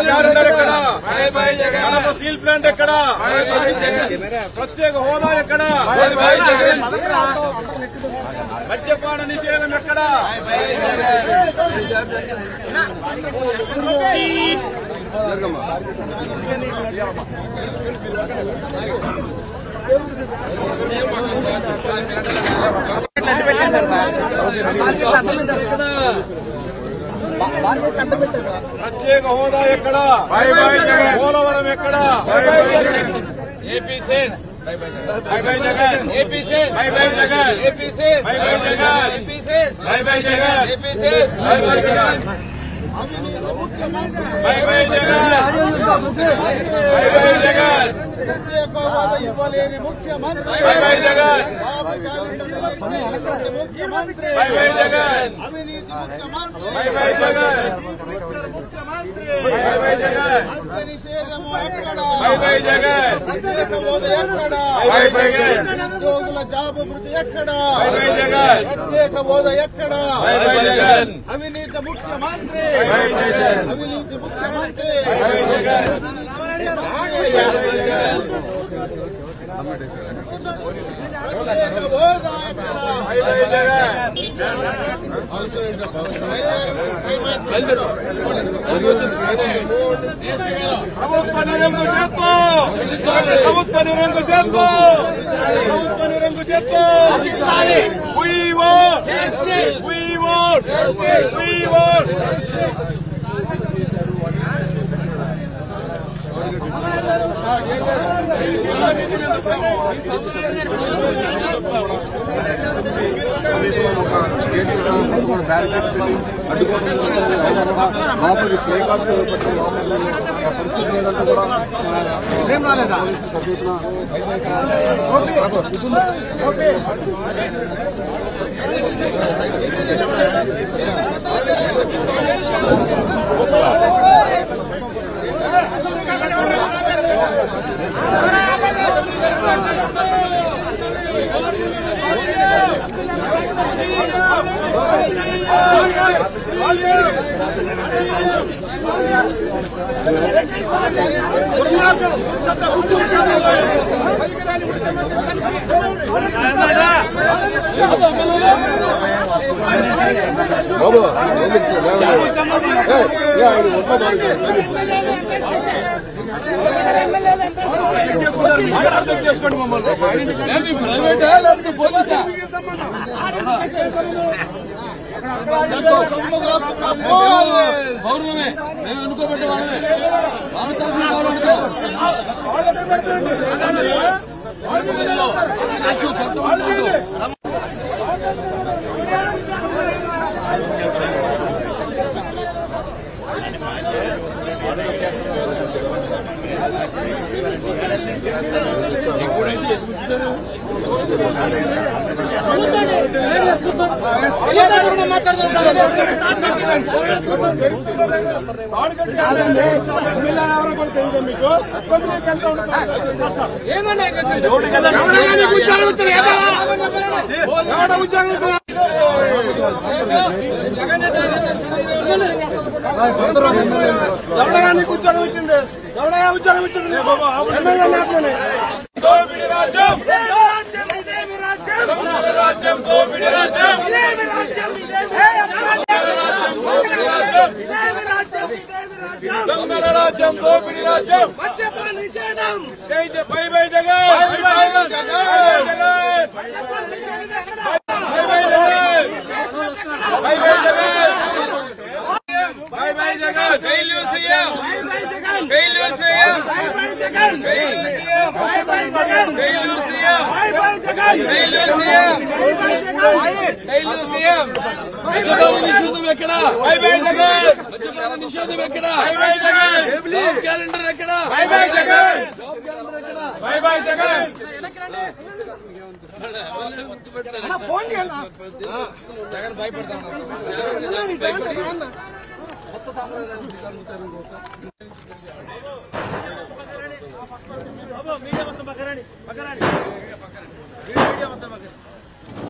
Calendar ఎక్కడ? Kadapa steel plant ఎక్కడ? ప్రత్యేక హోదా ఎక్కడ? మద్యపాన నిషేధం ఎక్కడ? ప్రత్యేక హోదా ఎక్కడ? పోలవరం ఎక్కడ? Bye bye Jagan, bye bye Jagan, bye bye Jagan, bye bye Jagan, bye bye Jagan, bye bye Jagan, bye bye Jagan, ప్రత్యేక హోదా ఇవ్వలేని ముఖ్యమంత్రి, బై బై జగన్, ముఖ్యమంత్రి, బై బై జగన్, అవినీతి ముఖ్యమంత్రి, బై బై జగన్, ముఖ్యమంత్రి, బై బై జగన్, మద్య నిషేధము ఎక్కడ? బై బై జగన్, ప్రత్యేక హోదా ఎక్కడ? బై బై జగన్, ఉద్యోగుల జాబ్ వృద్ధి ఎక్కడ? బై బై జగన్, ప్రత్యేక హోదా ఎక్కడ? బై బై జగన్, అవినీతి ముఖ్యమంత్రి, బై బై జగన్, అవినీతి ముఖ్యమంత్రి, బై బై జగన్, ప్రత్యేక హోదా ఎక్కడ? బై బై జగన్, ప్రభుత్వ నిరంకు చేస్తూ, ప్రభుత్వ నిరంకు చేస్తూ, ప్రభుత్వ నిరంకు చేస్తూ, we want justice, we want justice, we want లోపలికి ప్లే కార్డ్స్ పరిస్థితి ఏంటంటే కూడా ఏం రాలేదా చేసుకోండి మమ్మల్ని పౌర్ణమే మేము ఎన్నుకోబెట్టే వాళ్ళే ఉద్యోగం ఇచ్చిండే ఉద్యోగం ఇచ్చింది రాజ్యం రాజ్యం దోపిడి రాజ్యం దొంగల రాజ్యం దోపిడి రాజ్యం bye bye Jagan bye bye Jagan bye bye Jagan bye bye Jagan bye bye Jagan failure CM failure CM bye bye Jagan bye bye Jagan failure CM bye bye Jagan failure CM bye bye Jagan failure CM మద్యపాన నిషేధం ఎక్కడ? బై బై జగన్ మద్యపాన నిషేధం ఎక్కడ? Bye bye Jagan job calendar ఎక్కడ? Bye bye Jagan job calendar ఎక్కడ? Bye bye Jagan అన్న phone చేయండి జగన్ భయపడతాను కొత్త సాంప్రదాయాలు స్వీకరించారు మీడియా మొత్తం పక్కరండి మీడియా మొత్తం పక్కరండి